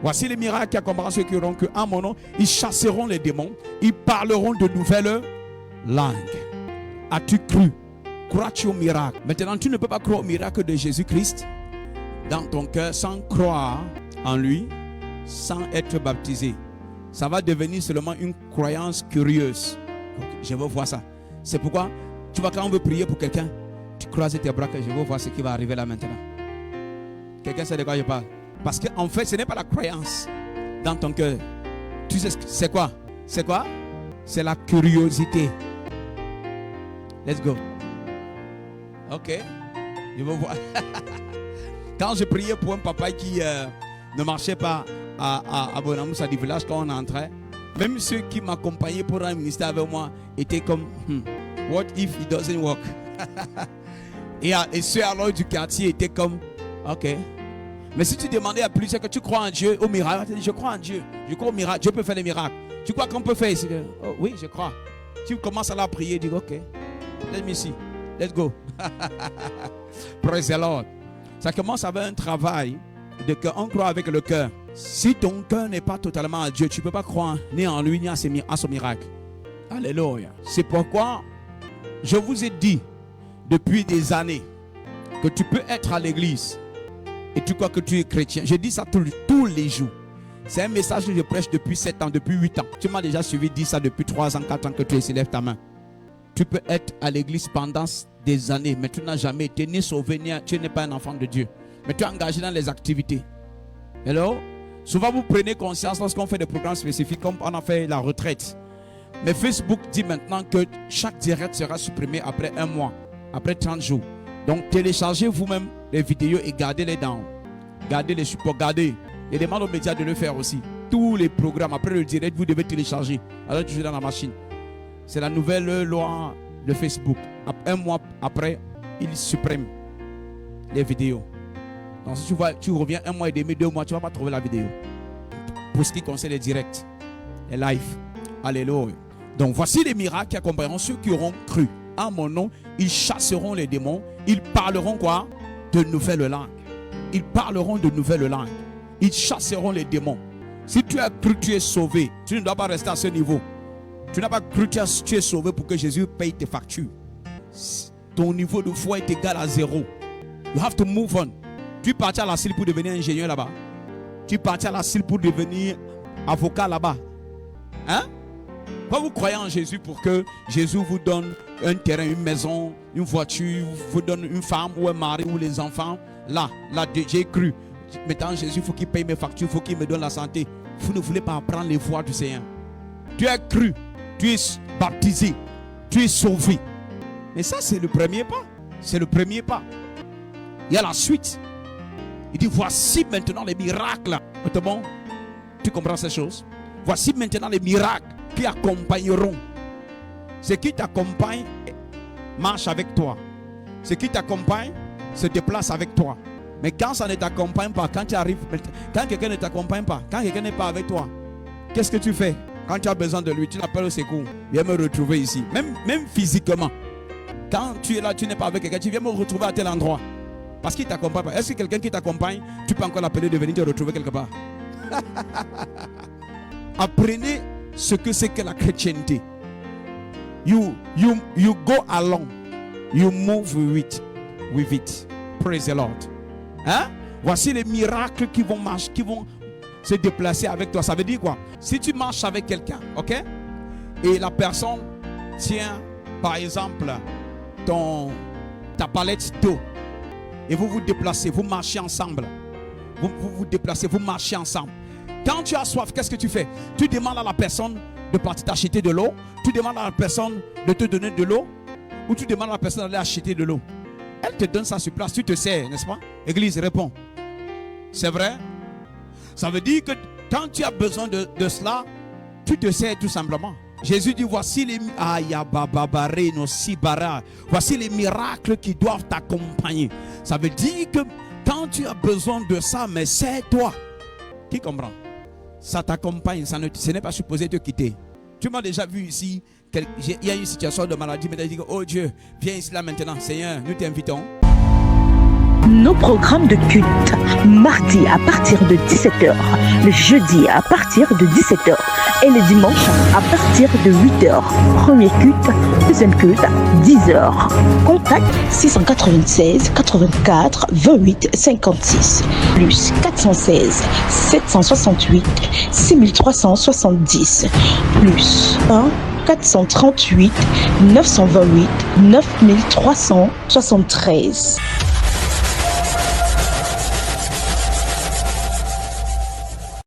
Voici les miracles qui accompagneront ceux qui auront cru en mon nom. Ils chasseront les démons. Ils parleront de nouvelles langues. As-tu cru? Crois-tu au miracle? Maintenant, tu ne peux pas croire au miracle de Jésus-Christ dans ton cœur sans croire en lui, sans être baptisé. Ça va devenir seulement une croyance curieuse. Je veux voir ça. C'est pourquoi, tu vois, quand on veut prier pour quelqu'un, tu croises tes bras que je veux voir ce qui va arriver là maintenant. Quelqu'un sait de quoi je parle? Parce qu'en fait, ce n'est pas la croyance dans ton cœur. Tu sais c'est quoi? C'est quoi? C'est la curiosité. Let's go. Ok. Je veux voir. Quand je priais pour un papa qui ne marchait pas à Bonamoussa du village quand on entrait, même ceux qui m'accompagnaient pour un ministère avec moi étaient comme what if it doesn't work? et ceux alors du quartier étaient comme ok. Mais si tu demandais à plusieurs que tu crois en Dieu, au miracle, tu dis je crois en Dieu, je crois au miracle, Dieu peut faire des miracles. Tu crois qu'on peut faire ici? Oh, oui, je crois. Tu commences à la prier, tu dis ok, let me see, let's go. Praise the Lord. Ça commence avec un travail de cœur. On croit avec le cœur. Si ton cœur n'est pas totalement à Dieu, tu ne peux pas croire ni en lui ni à son miracle. Alléluia. C'est pourquoi je vous ai dit depuis des années que tu peux être à l'église et tu crois que tu es chrétien. Je dis ça tous les jours. C'est un message que je prêche depuis 7 ans, depuis 8 ans. Tu m'as déjà suivi dire ça depuis 3 ans, 4 ans que tu es ici. Lève ta main. Tu peux être à l'église pendant des années, mais tu n'as jamais été ni sauvé, ni tu n'es pas un enfant de Dieu. Mais tu es engagé dans les activités. Hello? Souvent vous prenez conscience lorsqu'on fait des programmes spécifiques, comme on a fait la retraite. Mais Facebook dit maintenant que chaque direct sera supprimé après 1 mois, après 30 jours. Donc téléchargez vous-même les vidéos et gardez-les dans. Gardez les supports, gardez. Et demande aux médias de le faire aussi. Tous les programmes, après le direct, vous devez télécharger. Alors tu joues dans la machine. C'est la nouvelle loi de Facebook. 1 mois après, il supprime les vidéos. Donc si tu reviens 1 mois et demi, 2 mois, tu ne vas pas trouver la vidéo. Pour ce qui concerne les directs, les lives. Alléluia. Donc voici les miracles qui accompagneront ceux qui auront cru. En mon nom, ils chasseront les démons. Ils parleront quoi? De nouvelles langues. Ils parleront de nouvelles langues. Ils chasseront les démons. Si tu as cru, tu es sauvé. Tu ne dois pas rester à ce niveau. Tu n'as pas cru, tu es sauvé pour que Jésus paye tes factures. Ton niveau de foi est égal à 0. You have to move on. Tu es parti à la CIL pour devenir ingénieur là-bas. Tu es parti à la CIL pour devenir avocat là-bas. Hein? Quand vous croyez en Jésus pour que Jésus vous donne un terrain, une maison, une voiture, vous donne une femme ou un mari ou les enfants, là, j'ai cru. Maintenant Jésus, il faut qu'il paye mes factures, il faut qu'il me donne la santé. Vous ne voulez pas apprendre les voies du Seigneur. Tu as cru, tu es baptisé, tu es sauvé. Mais ça, c'est le premier pas. C'est le premier pas. Il y a la suite. Il dit, voici maintenant les miracles. Bon, tu comprends ces choses? Voici maintenant les miracles qui accompagneront. Ce qui t'accompagne marche avec toi. Ce qui t'accompagne se déplace avec toi. Mais quand ça ne t'accompagne pas, quand tu arrives, quand quelqu'un ne t'accompagne pas, quand quelqu'un n'est pas avec toi, qu'est-ce que tu fais? Quand tu as besoin de lui, tu l'appelles au secours. Viens me retrouver ici. Même physiquement. Quand tu es là, tu n'es pas avec quelqu'un, tu viens me retrouver à tel endroit. Parce qu'il ne t'accompagne pas. Est-ce que quelqu'un qui t'accompagne, tu peux encore l'appeler de venir te retrouver quelque part? Apprenez ce que c'est que la chrétienté. You go along. You move with it. Praise the Lord. Hein? Voici les miracles qui vont marcher, qui vont se déplacer avec toi. Ça veut dire quoi? Si tu marches avec quelqu'un, ok? Et la personne tient, par exemple, ta palette d'eau. Et vous vous déplacez, vous marchez ensemble. Vous vous déplacez, vous marchez ensemble. Quand tu as soif, qu'est-ce que tu fais? Tu demandes à la personne de partir t'acheter de l'eau. Tu demandes à la personne de te donner de l'eau. Ou tu demandes à la personne d'aller acheter de l'eau. Elle te donne ça sur place, tu te sers, n'est-ce pas? Église, réponds. C'est vrai? Ça veut dire que quand tu as besoin de cela, tu te sers tout simplement. Jésus dit, voici les miracles qui doivent t'accompagner. Ça veut dire que quand tu as besoin de ça, mais c'est toi. Qui comprend? Ça t'accompagne, ce n'est pas supposé te quitter. Tu m'as déjà vu ici, il y a une situation de maladie, mais tu dis, oh Dieu, viens ici là maintenant, Seigneur, nous t'invitons. Nos programmes de culte, mardi à partir de 17h, le jeudi à partir de 17h et le dimanche à partir de 8h. Premier culte, deuxième culte, 10h. Contact 696 84 28 56 plus 416 768 6370 plus 1 438 928 9373.